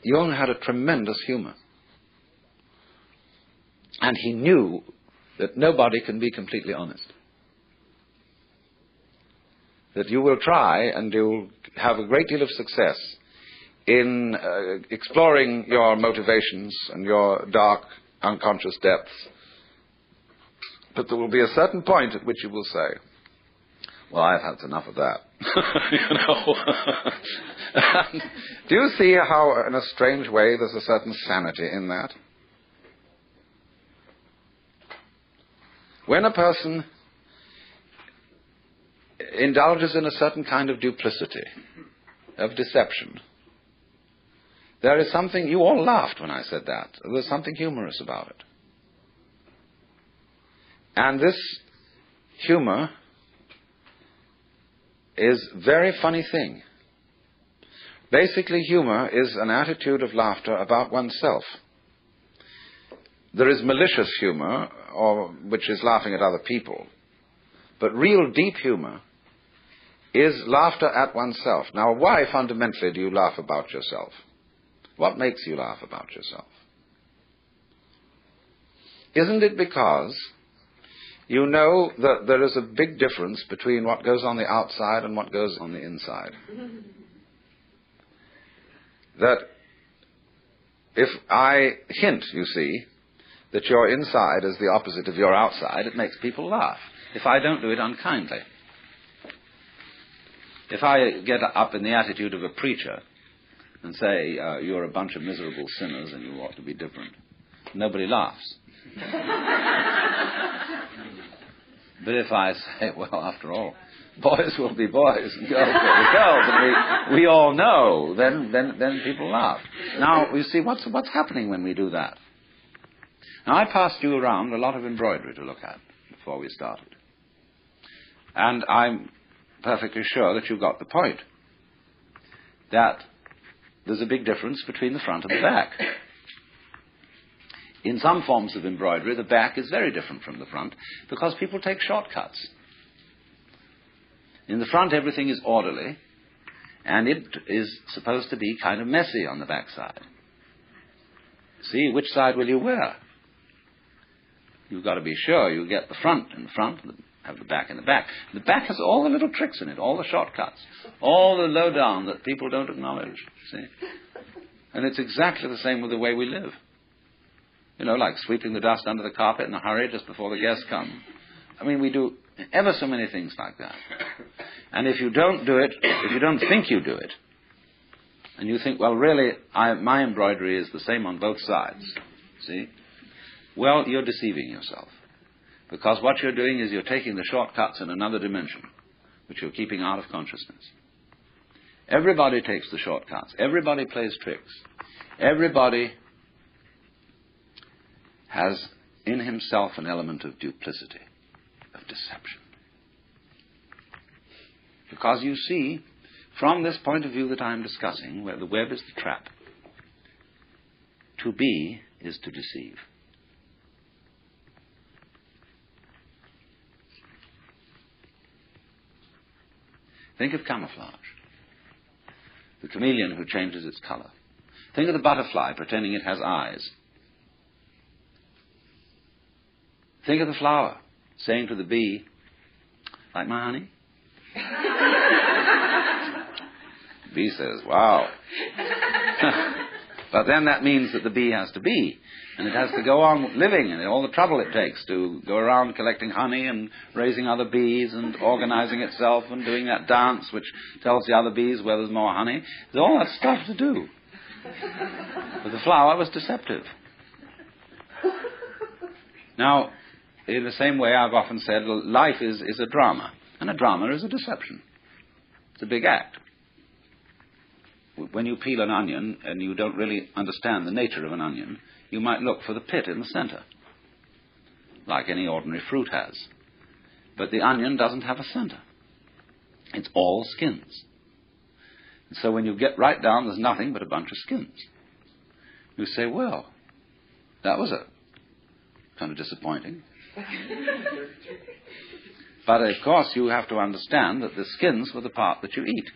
Jung had a tremendous humor. And he knew that nobody can be completely honest. That you will try and you'll have a great deal of success in exploring your motivations and your dark, unconscious depths. But there will be a certain point at which you will say, well, I've had enough of that. You know. Do you see how, in a strange way, there's a certain sanity in that? When a person indulges in a certain kind of duplicity, of deception, there is something, you all laughed when I said that, there's something humorous about it. And this humor is a very funny thing. Basically, humor is an attitude of laughter about oneself. There is malicious humor, which is laughing at other people. But real deep humor is laughter at oneself. Now, why fundamentally do you laugh about yourself? What makes you laugh about yourself? Isn't it because you know that there is a big difference between what goes on the outside and what goes on the inside? That if I hint, you see, that your inside is the opposite of your outside, it makes people laugh. If I don't do it unkindly. If I get up in the attitude of a preacher and say, you're a bunch of miserable sinners and you ought to be different, nobody laughs. But if I say, well, after all, boys will be boys and girls will be girls, and we all know, then people laugh. Now, you see, what's happening when we do that? Now, I passed you around a lot of embroidery to look at before we started. And I'm perfectly sure that you got the point. That there's a big difference between the front and the back. In some forms of embroidery, the back is very different from the front because people take shortcuts. In the front, everything is orderly, and it is supposed to be kind of messy on the back side. See, which side will you wear? You've got to be sure you get the front in the front, and have the back in the back. The back has all the little tricks in it, all the shortcuts, all the lowdown that people don't acknowledge. See? And it's exactly the same with the way we live. You know, like sweeping the dust under the carpet in a hurry just before the guests come. I mean, we do ever so many things like that. And if you don't do it, if you don't think you do it, and you think, well, really, my embroidery is the same on both sides, see? Well, you're deceiving yourself. Because what you're doing is you're taking the shortcuts in another dimension, which you're keeping out of consciousness. Everybody takes the shortcuts. Everybody plays tricks. Everybody has in himself an element of duplicity, of deception. Because you see, from this point of view that I'm discussing, where the web is the trap, to be is to deceive. Think of camouflage. The chameleon who changes its color. Think of the butterfly pretending it has eyes. Think of the flower saying to the bee, like my honey? The bee says, wow. But then that means that the bee has to be, and it has to go on living, and all the trouble it takes to go around collecting honey and raising other bees and organizing itself and doing that dance which tells the other bees where there's more honey. There's all that stuff to do. But the flower was deceptive. Now, in the same way I've often said, life is a drama, and a drama is a deception. It's a big act. When you peel an onion and you don't really understand the nature of an onion, you might look for the pit in the center, like any ordinary fruit has. But the onion doesn't have a center. It's all skins. And so when you get right down, there's nothing but a bunch of skins. You say, well, that was kind of disappointing. But of course you have to understand that the skins were the part that you eat.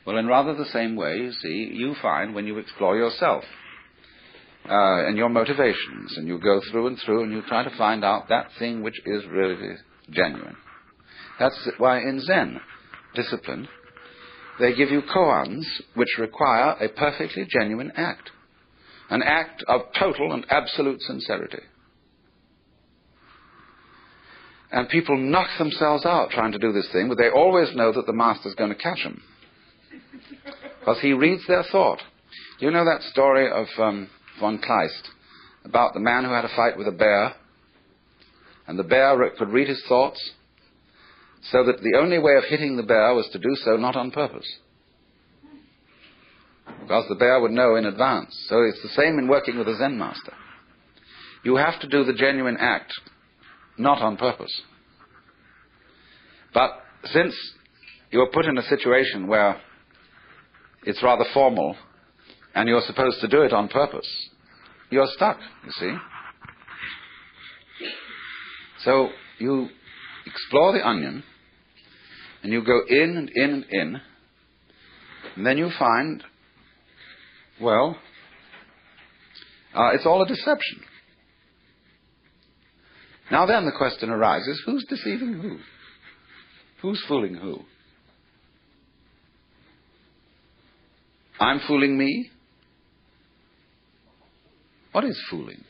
Well, in rather the same way, you see, you find when you explore yourself and your motivations, and you go through and you try to find out that thing which is really genuine. That's why in Zen discipline, they give you koans which require a perfectly genuine act. An act of total and absolute sincerity. And people knock themselves out trying to do this thing, but they always know that the master's going to catch them. Because he reads their thought. You know that story of von Kleist about the man who had a fight with a bear, and the bear could read his thoughts, so that the only way of hitting the bear was to do so not on purpose. Because the bear would know in advance. So it's the same in working with a Zen master. You have to do the genuine act, not on purpose. But since you're put in a situation where it's rather formal, and you're supposed to do it on purpose, you're stuck, you see. So you explore the onion, and you go in and in and in, and then you find, well, it's all a deception. Now then the question arises, who's deceiving who? Who's fooling who? I'm fooling me? What is fooling?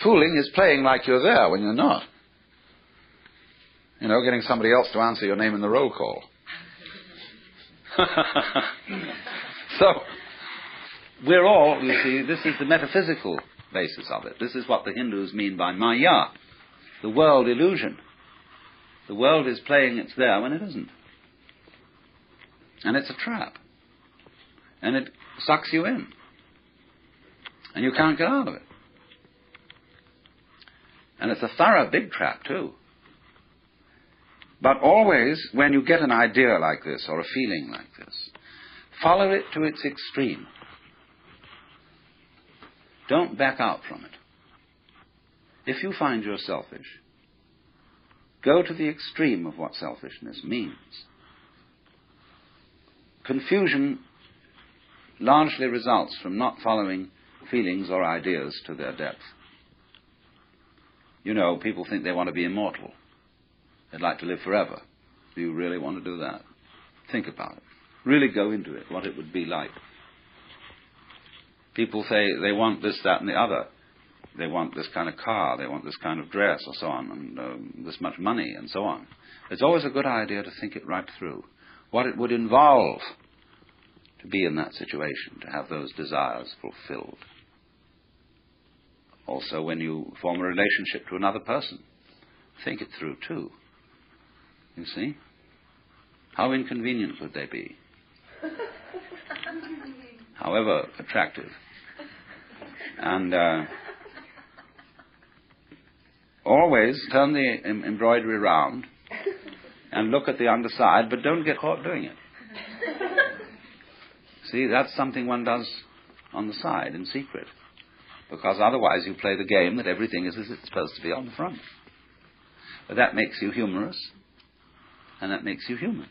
Fooling is playing like you're there when you're not. You know, getting somebody else to answer your name in the roll call. So, we're all, you see, this is the metaphysical basis of it. This is what the Hindus mean by Maya, the world illusion. The world is playing it's there when it isn't. And it's a trap. And it sucks you in. And you can't get out of it. And it's a thorough big trap too. But always, when you get an idea like this, or a feeling like this, follow it to its extreme. Don't back out from it. If you find you're selfish, go to the extreme of what selfishness means. Confusion largely results from not following feelings or ideas to their depth. You know, people think they want to be immortal. They'd like to live forever. Do you really want to do that? Think about it. Really go into it, what it would be like. People say they want this, that, and the other. They want this kind of car, they want this kind of dress, or so on, and this much money, and so on. It's always a good idea to think it right through. What it would involve to be in that situation, to have those desires fulfilled. Also, when you form a relationship to another person, think it through too. You see? How inconvenient would they be? However attractive. And always turn the embroidery round and look at the underside, but don't get caught doing it. See, that's something one does on the side in secret. Because otherwise you play the game that everything is as it's supposed to be on the front. But that makes you humorous, and that makes you human.